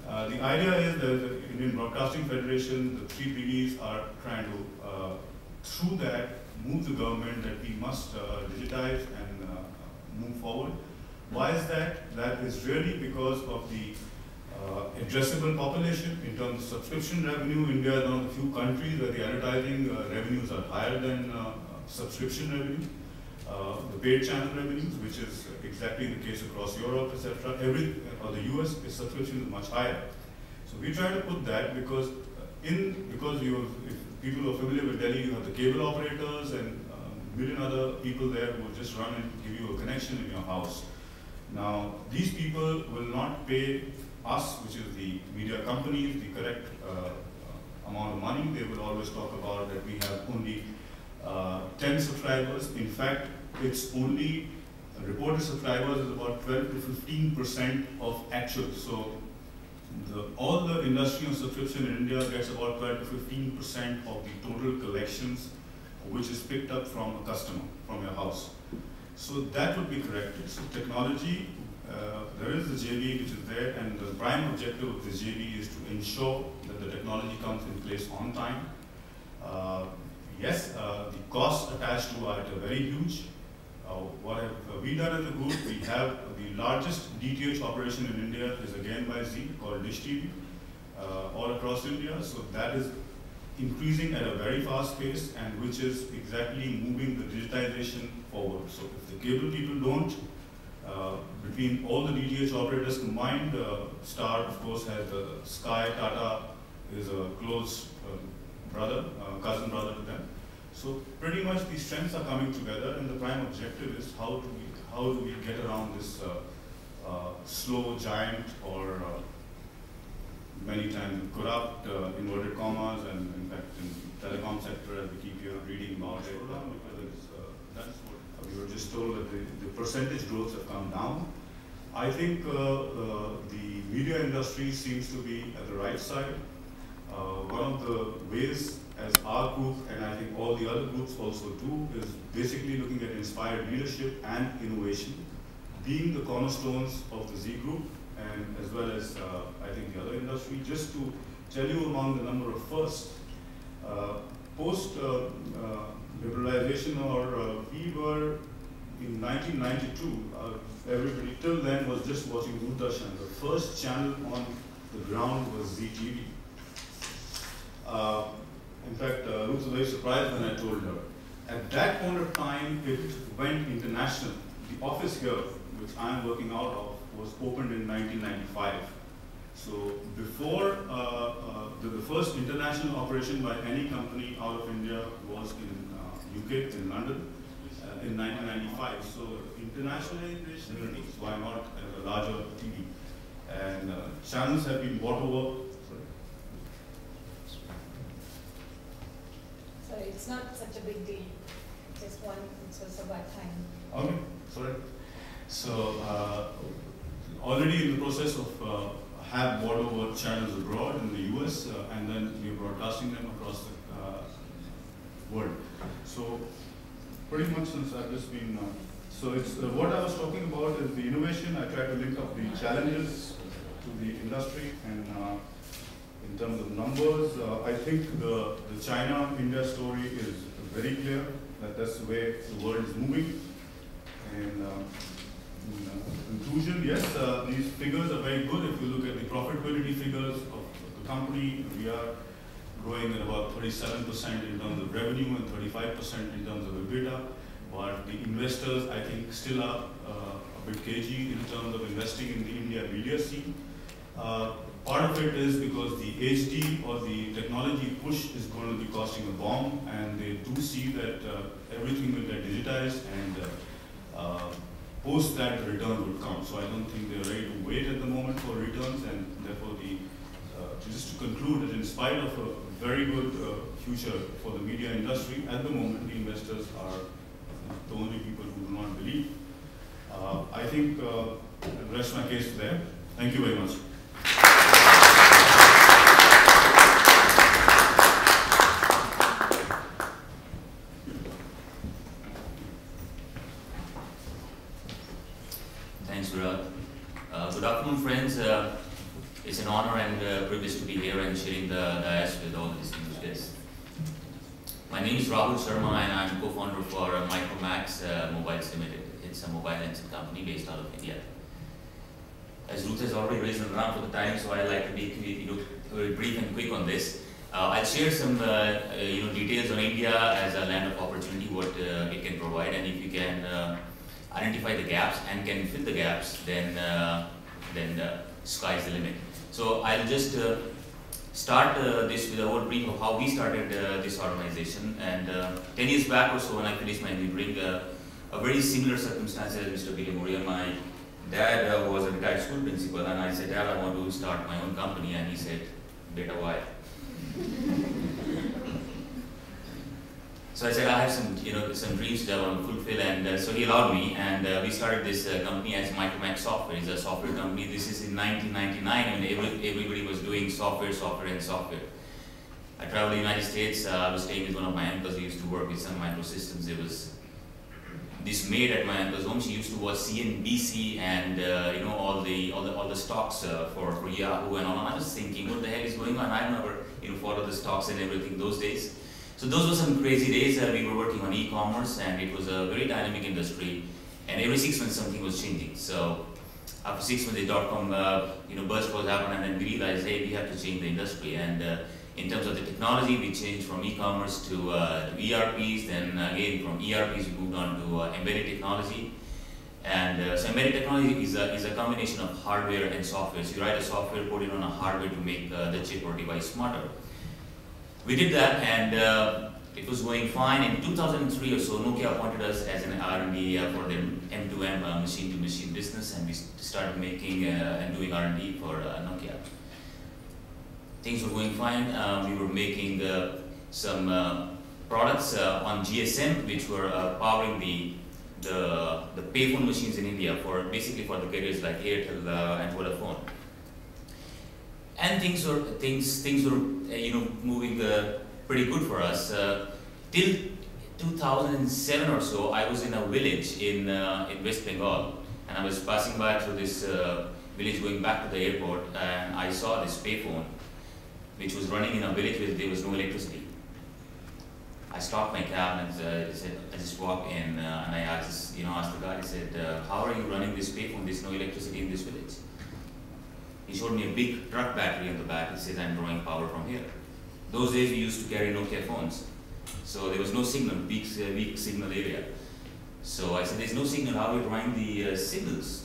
The idea is that the Indian Broadcasting Federation, the 3 BDs are trying to, through that, move the government that we must digitize and move forward. Why is that? That is really because of the addressable population in terms of subscription revenue. India is one of the few countries where the advertising revenues are higher than subscription revenue. The paid channel revenues, which is exactly the case across Europe, etc. Or the US, its subscription is much higher. So we try to put that because if people are familiar with Delhi, you have the cable operators and a million other people there who will just run and give you a connection in your house. Now, these people will not pay us, which is the media companies, the correct amount of money. They will always talk about that we have only 10 subscribers. In fact, it's only reported subscribers is about 12 to 15% of actual. So all the industry on subscription in India gets about 12 to 15% of the total collections, which is picked up from a customer, from your house. So that would be corrected. So technology, there is the JV which is there, and the prime objective of this JV is to ensure that the technology comes in place on time. Yes, the costs attached to it are very huge. What have we done as a group? We have the largest DTH operation in India is again by Z, called Dish TV, all across India. So that is increasing at a very fast pace, and which is exactly moving the digitization forward. So if the cable people don't, between all the DTH operators combined, Star of course has Sky, Tata is a close brother, cousin brother to them. So pretty much these strengths are coming together, and the prime objective is how do we get around this slow giant, or many times corrupt inverted commas, and in fact in telecom sector, as we keep reading about it, because that's what we were just told, that the percentage growths have come down. I think the media industry seems to be at the right side. One of the ways, as our group, and I think all the other groups also do, is basically looking at inspired leadership and innovation being the cornerstones of the Z group, and as well as I think the other industry. Just to tell you among the number of firsts, post liberalization, or we were in 1992, everybody till then was just watching Doordarshan. The first channel on the ground was ZTV. In fact, Ruth was very surprised when I told her. At that point of time, it went international. The office here, which I am working out of, was opened in 1995. So before the first international operation by any company out of India was in UK, in London, in 1995. So internationally, why not as a larger TV? And channels have been bought over. So it's not such a big deal. Just one, it's just about time. Okay, sorry. So already in the process of have bought over channels abroad in the US, and then we're broadcasting them across the world. So pretty much since I've just been, so it's what I was talking about is the innovation. I try to link up the challenges to the industry, and in terms of numbers, I think the China-India story is very clear, that that's the way the world is moving. And in conclusion, yes, these figures are very good. If you look at the profitability figures of the company, we are growing at about 37% in terms of revenue and 35% in terms of EBITDA. But the investors, I think, still are a bit cagey in terms of investing in the India media scene. Part of it is because the HD or the technology push is going to be costing a bomb, and they do see that everything will get digitized, and post that the return will come. So I don't think they're ready to wait at the moment for returns, and therefore just to conclude that in spite of a very good future for the media industry, at the moment the investors are the only people who do not believe. I think I'll rest my case there. Thank you very much. Thanks, Virad. Good afternoon, friends. It's an honor and privilege to be here and sharing the dais with all the distinguished guests. My name is Rahul Sharma, and I'm co-founder for Micromax Mobiles Limited. It's a mobile lensing company based out of India. As Ruth has already raised an around for the time, so I'd like to be very brief and quick on this. I'll share some details on India as a land of opportunity, what it can provide, and if you can identify the gaps and can fill the gaps, then sky's the limit. So I'll just start this with a whole brief of how we started this organization. And 10 years back or so, when I finished my engineering, a very similar circumstance as Mr. Bilimoria. My dad was a retired school principal, and I said, Dad, I want to start my own company. And he said, Beta, why? So I said, I have some, some dreams that I want to fulfill, and so he allowed me, and we started this company as Micromax Software. It's a software company. This is in 1999, and everybody was doing software. I traveled to the United States. I was staying with one of my uncles. He used to work with some microsystems. There was this maid at my uncle's home. She used to watch CNBC and all the stocks for Yahoo and all. And I was thinking, what the hell is going on? I've never followed the stocks and everything those days. So those were some crazy days. We were working on e-commerce, and it was a very dynamic industry. And every 6 months something was changing. So after 6 months, the dot-com burst was happening, and then we realized, hey, we have to change the industry. And in terms of the technology, we changed from e-commerce to ERPs. Then again, from ERPs, we moved on to embedded technology. And so embedded technology is a combination of hardware and software. So you write a software, put it on a hardware to make the chip or device smarter. We did that, and it was going fine. In 2003 or so, Nokia appointed us as an R&D for their M2M machine-to-machine business, and we started making and doing R&D for Nokia. Things were going fine. We were making some products on GSM, which were powering the payphone machines in India basically for the carriers like Airtel and Vodafone. And things were moving pretty good for us. Till 2007 or so, I was in a village in West Bengal, and I was passing by through this village going back to the airport, and I saw this payphone which was running in a village where there was no electricity. I stopped my cab and I just walked in, and I asked the guy. I said, "How are you running this payphone? There's no electricity in this village." He showed me a big truck battery on the back. He says, "I'm drawing power from here." Those days we used to carry Nokia phones, so there was no signal, weak signal area. So I said, "There's no signal. How are you drawing the signals?"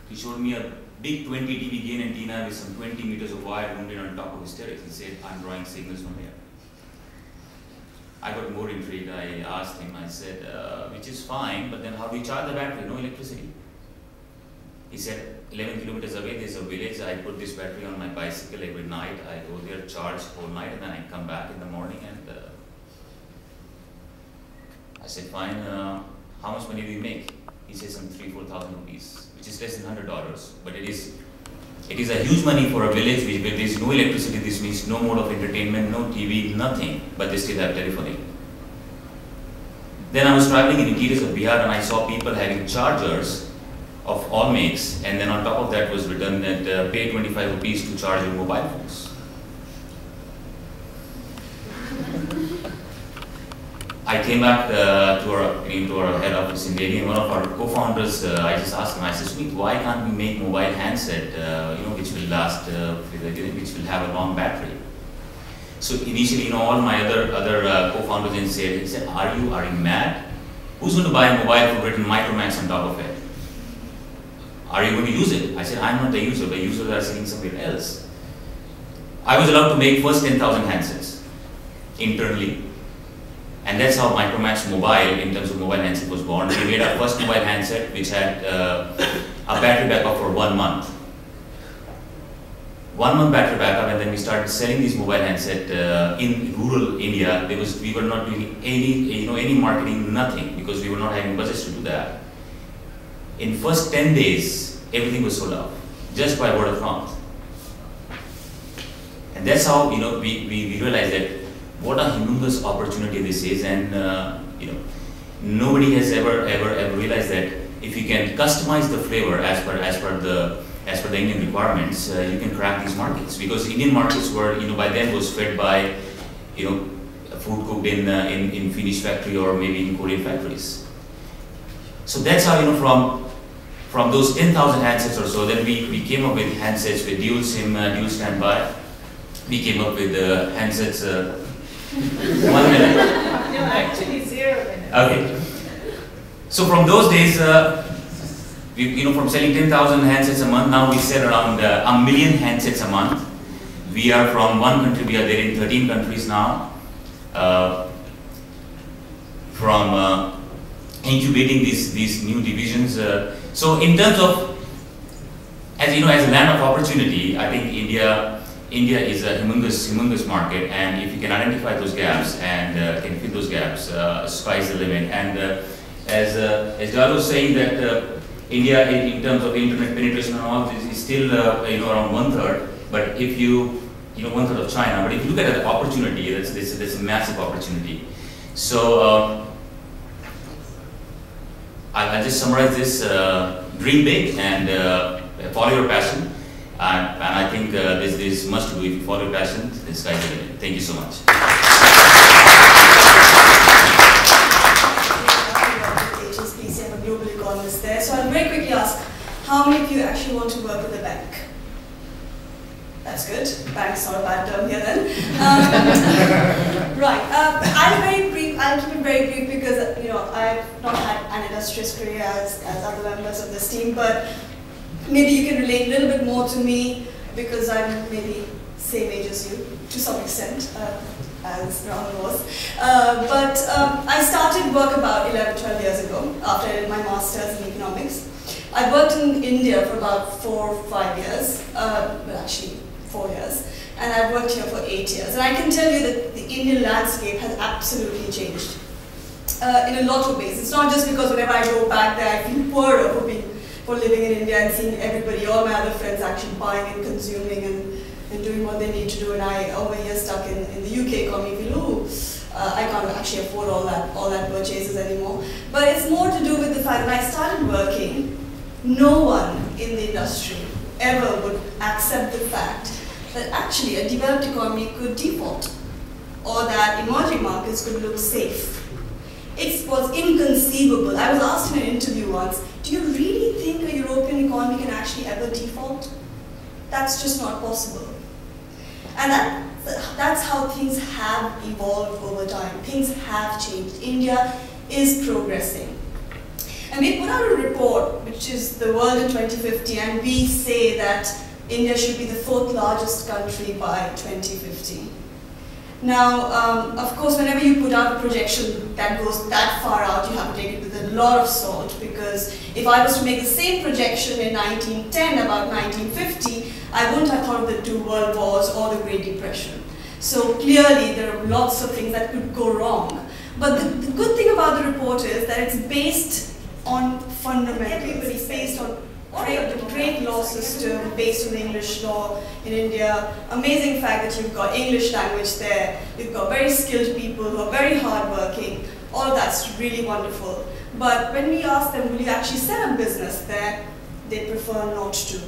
He showed me a big 20 dB gain antenna with some 20 meters of wire mounted on top of his terrace. He said, "I'm drawing signals from here." I got more intrigued. I asked him. I said, "Which is fine, but then how do you charge the battery? No electricity." He said, 11 kilometers away, there's a village. I put this battery on my bicycle every night. I go there, charge whole night, and then I come back in the morning. And I said, "Fine, how much money do you make?" He said, "Some 3,000-4,000 rupees, which is less than $100. But it is a huge money for a village where there's no electricity. This means no mode of entertainment, no TV, nothing, but they still have telephony." Then I was traveling in the interiors of Bihar, and I saw people having chargers of all makes, and then on top of that was written that pay 25 rupees to charge your mobile phones. I came back to our head office in Delhi, and one of our co-founders, I just asked him, I said, "Sweet, why can't we make mobile handset, which will last, which will have a long battery?" So initially, all my other co-founders said, "Are you mad? Who's going to buy a mobile phone written Micromax on top of it? Are you going to use it?" I said, "I'm not the user. The users are sitting somewhere else." I was allowed to make first 10,000 handsets internally. And that's how Micromax Mobile, in terms of mobile handset, was born. We made our first mobile handset, which had a battery backup for 1 month. 1 month battery backup, and then we started selling these mobile handset in rural India. We were not doing any marketing, nothing, because we were not having budgets to do that. In first 10 days, everything was sold out, just by word of mouth. And that's how we realized that what a humongous opportunity this is, and nobody has ever realized that if you can customize the flavor as per the Indian requirements, you can crack these markets. Because Indian markets were by then was fed by food cooked in Finnish factory or maybe in Korean factories. So that's how from those 10,000 handsets or so, then we came up with handsets with dual SIM, dual standby. We came up with handsets. 1 minute. No, actually 0 minutes. Okay. So from those days, from selling 10,000 handsets a month, now we sell around 1 million handsets a month. We are from one country, we are there in 13 countries now. From incubating these new divisions. So in terms of, as you know, as a land of opportunity, I think India is a humongous market, and if you can identify those gaps and can fill those gaps, sky's the limit. And as Rahul was saying that India, in terms of internet penetration and all, is still around 1/3. But if you 1/3 of China, but if you look at the opportunity, that's a massive opportunity. So I'll just summarize this: dream big and follow your passion. And I think this must do. If you follow your passion, the sky's the limit. Thank you so much. HSBC, I'm a global economist there. So I'll very quickly ask, how many of you actually want to work with a bank? That's good. Bank's not a bad term here then. Right. I'll keep it very brief because I've not had an illustrious career as other members of this team, but maybe you can relate a little bit more to me because I'm maybe same age as you to some extent, as Rahul was. But I started work about 11, 12 years ago after I did my master's in economics. I worked in India for about 4 or 5 years, well actually 4 years, and I've worked here for 8 years. And I can tell you that the Indian landscape has absolutely changed in a lot of ways. It's not just because whenever I go back there, I feel poorer for living in India and seeing everybody, all my other friends actually buying and consuming and doing what they need to do, and I over here stuck in the UK economy feel, ooh, I can't actually afford all that purchases anymore. But it's more to do with the fact that when I started working, no one in the industry ever would accept the fact that actually a developed economy could default, or that emerging markets could look safe. It was inconceivable. I was asked in an interview once, do you really think a European economy can actually ever default? That's just not possible. And that's how things have evolved over time. Things have changed. India is progressing. And we put out a report, which is the world in 2050, and we say that India should be the 4th largest country by 2050. Now, of course, whenever you put out a projection that goes that far out, you have to take it with a lot of salt, because if I was to make the same projection in 1910 about 1950, I wouldn't have thought of the 2 world wars or the Great Depression. So clearly, there are lots of things that could go wrong. But the good thing about the report is that it's based on fundamentals. It's based on the trade law system, based on the English law in India. Amazing fact that you've got English language there. You've got very skilled people who are very hardworking. All of that's really wonderful. But when we ask them, will you actually set up business there, they prefer not to.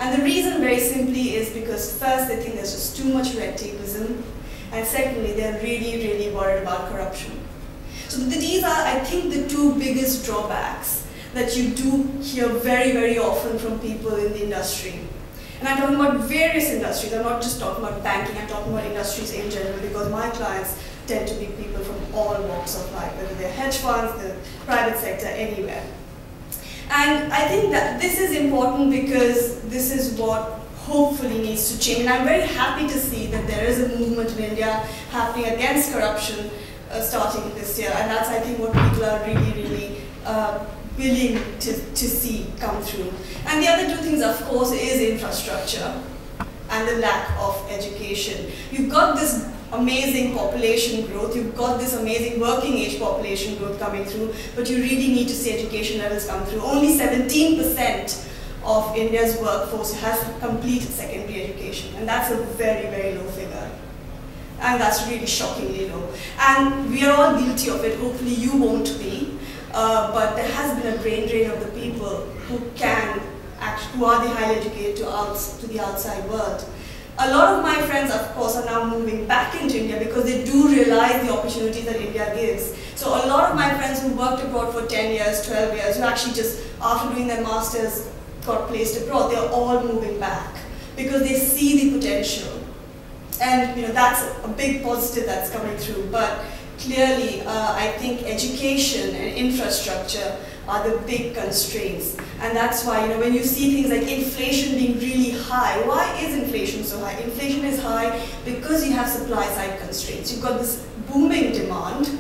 And the reason very simply is because first, they think there's just too much red tapeism, and secondly, they're really worried about corruption. So these are, I think, the 2 biggest drawbacks that you do hear very often from people in the industry. And I'm talking about various industries. I'm not just talking about banking, I'm talking about industries in general, because my clients tend to be people from all walks of life, whether they're hedge funds, the private sector, anywhere. And I think that this is important because this is what hopefully needs to change. And I'm very happy to see that there is a movement in India happening against corruption starting this year. And that's, I think, what people are really willing to see come through. And the other 2 things, of course, is infrastructure and the lack of education. You've got this amazing population growth, you've got this amazing working age population growth coming through, but you really need to see education levels come through. Only 17% of India's workforce has completed secondary education, and that's a very low figure. And that's really shockingly low. And we are all guilty of it. Hopefully you won't be. But there has been a brain drain of the people who are the highly educated to the outside world. A lot of my friends, of course, are now moving back into India because they do realize the opportunities that India gives. So a lot of my friends who worked abroad for 10 years, 12 years, who actually just, after doing their masters, got placed abroad, they're all moving back because they see the potential. And that's a big positive that's coming through. But clearly, I think education and infrastructure are the big constraints. And that's why, when you see things like inflation being really high, why is inflation so high? Inflation is high because you have supply side constraints. You've got this booming demand,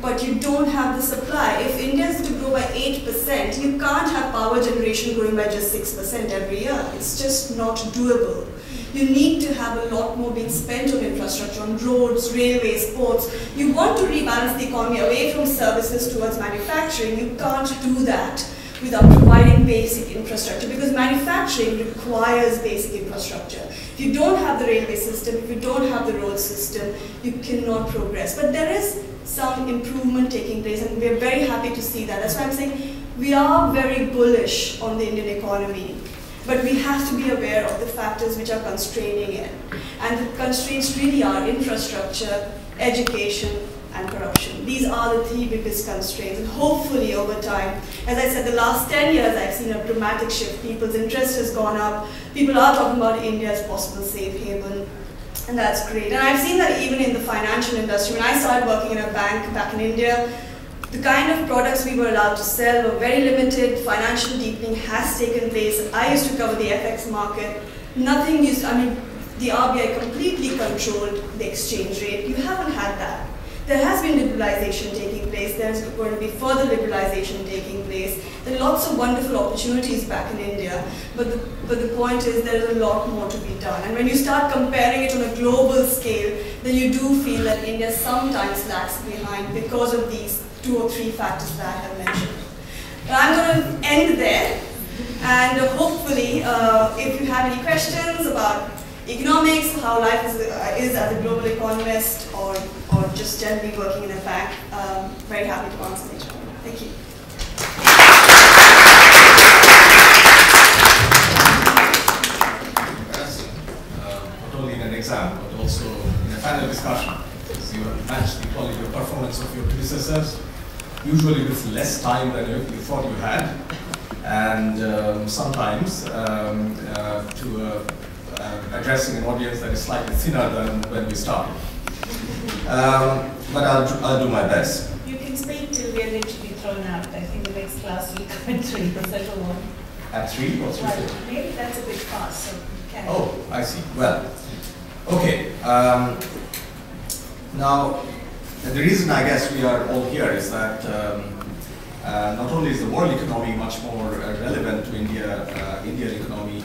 but you don't have the supply. If India is to grow by 8%, you can't have power generation growing by just 6% every year. It's just not doable. You need to have a lot more being spent on infrastructure, on roads, railways, ports. You want to rebalance the economy away from services towards manufacturing. You can't do that without providing basic infrastructure, because manufacturing requires basic infrastructure. If you don't have the railway system, if you don't have the road system, you cannot progress. But there is some improvement taking place, and we're very happy to see that. That's why I'm saying we are very bullish on the Indian economy. But we have to be aware of the factors which are constraining it. And the constraints really are infrastructure, education, and corruption. These are the three biggest constraints. And hopefully over time, as I said, the last 10 years I've seen a dramatic shift. People's interest has gone up. People are talking about India as possible safe haven. And that's great. And I've seen that even in the financial industry. When I started working in a bank back in India, the kind of products we were allowed to sell were very limited. Financial deepening has taken place. I used to cover the FX market. Nothing used, the RBI completely controlled the exchange rate. You haven't had that. There has been liberalization taking place. There's going to be further liberalization taking place. There are lots of wonderful opportunities back in India. But the point is there is a lot more to be done. And when you start comparing it on a global scale, then you do feel that India sometimes lags behind because of these 2 or 3 factors that I have mentioned. But I'm going to end there, and hopefully, if you have any questions about economics, how life is as a global economist, or just generally working in a bank, very happy to answer each one. Thank you. Not only in an exam, but also in a panel discussion, because you have matched the quality of performance of your predecessors, usually with less time than you thought you had, and sometimes to addressing an audience that is slightly thinner than when we started. But I'll do my best. You can speak till we are literally thrown out. I think the next class will come at 3, the second one. At 3 or 3:40? Well, maybe that's a bit fast, so can Oh, I see. Well, okay. Now, the reason I guess we are all here is that not only is the world economy much more relevant to Indian economy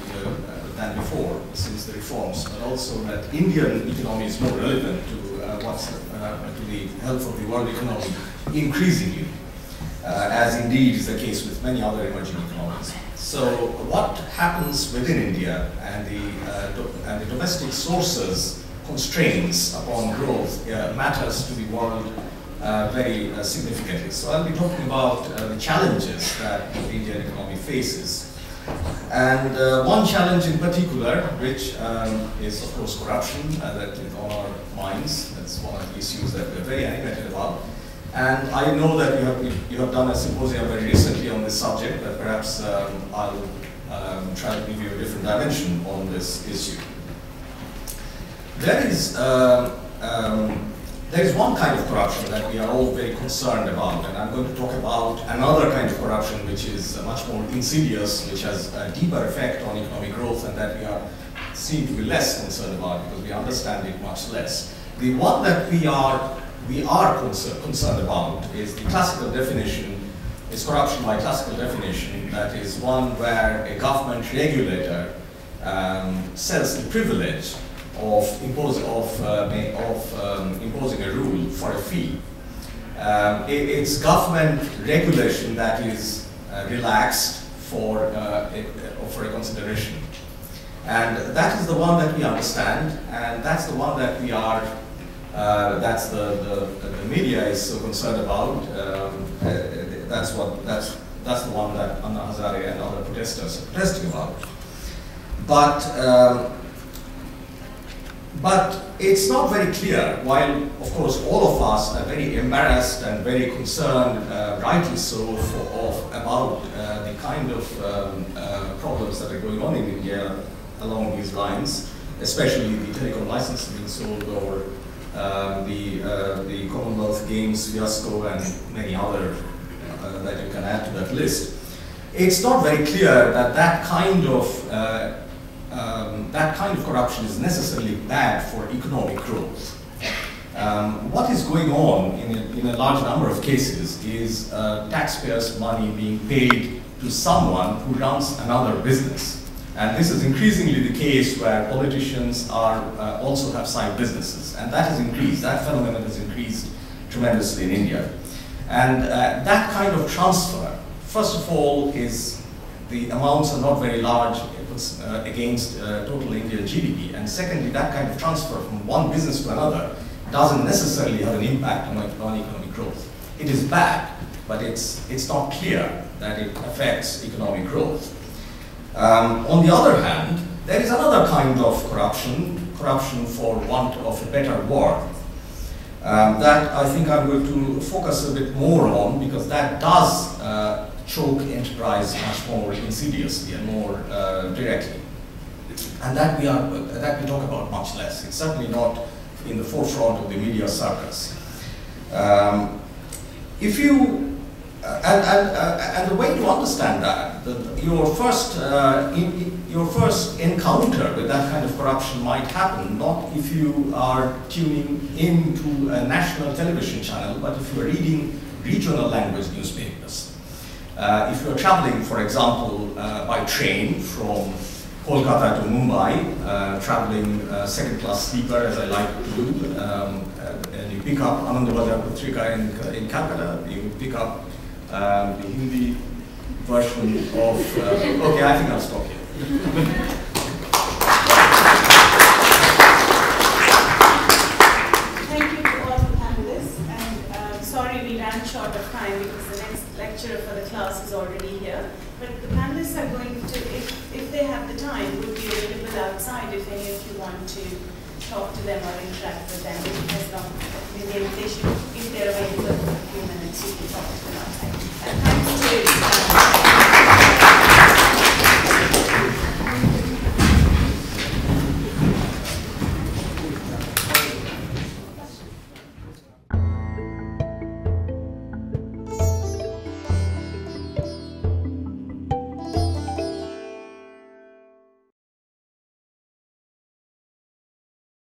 than before since the reforms, but also that Indian economy is more relevant to to the health of the world economy increasingly, as indeed is the case with many other emerging economies. So, what happens within India and the domestic sources constraints upon growth matters to the world very significantly. So I'll be talking about the challenges that the Indian economy faces. And one challenge in particular, which is of course corruption, that is on our minds. That's one of the issues that we're very animated about. And I know that you have done a symposium very recently on this subject, but perhaps I'll try to give you a different dimension on this issue. There is one kind of corruption that we are all very concerned about, and I'm going to talk about another kind of corruption which is much more insidious, which has a deeper effect on economic growth, and that seem to be less concerned about because we understand it much less. The one that we are concerned about is the classical definition, is corruption by classical definition, that is one where a government regulator sells the privilege of imposing a rule for a fee. It's government regulation that is relaxed for a consideration. And that is the one that we understand, and that's the one that we are, that's the media is so concerned about. That's the one that Anna Hazare and other protesters are protesting about. But it's not very clear, while of course all of us are very embarrassed and very concerned, rightly so, about the kind of problems that are going on in India along these lines, especially the telecom license being sold, or the Commonwealth Games fiasco and many other that you can add to that list. It's not very clear that that kind of corruption is necessarily bad for economic growth. What is going on in a large number of cases is taxpayers' money being paid to someone who runs another business. And this is increasingly the case where politicians also have side businesses. And that has increased, that phenomenon has increased tremendously in India. And that kind of transfer, first of all, is the amounts are not very large against total Indian GDP. And secondly, that kind of transfer from one business to another doesn't necessarily have an impact on economic growth. It is bad, but it's not clear that it affects economic growth. On the other hand, there is another kind of corruption for want of a better word, that I think I'm going to focus a bit more on, because that does choke enterprise much more insidiously and more directly. And that we talk about much less. It's certainly not in the forefront of the media circus. If you and the way to understand that, your first encounter with that kind of corruption might happen not if you are tuning into a national television channel, but if you are reading regional language newspapers. If you are traveling, for example, by train from Kolkata to Mumbai, traveling second-class sleeper, as I like to do, and you pick up Anandabhajar Putrika in Calcutta, you pick up the Hindi version of, okay, I think I'll stop here. Thank you to all the panelists, and sorry we ran short of time because the next lecturer for the class is already here. But the panelists are going to, if they have the time, would be available outside if any of you want to talk to them or interact with them. As long as they should, if they're available for a few minutes, you can talk to them outside.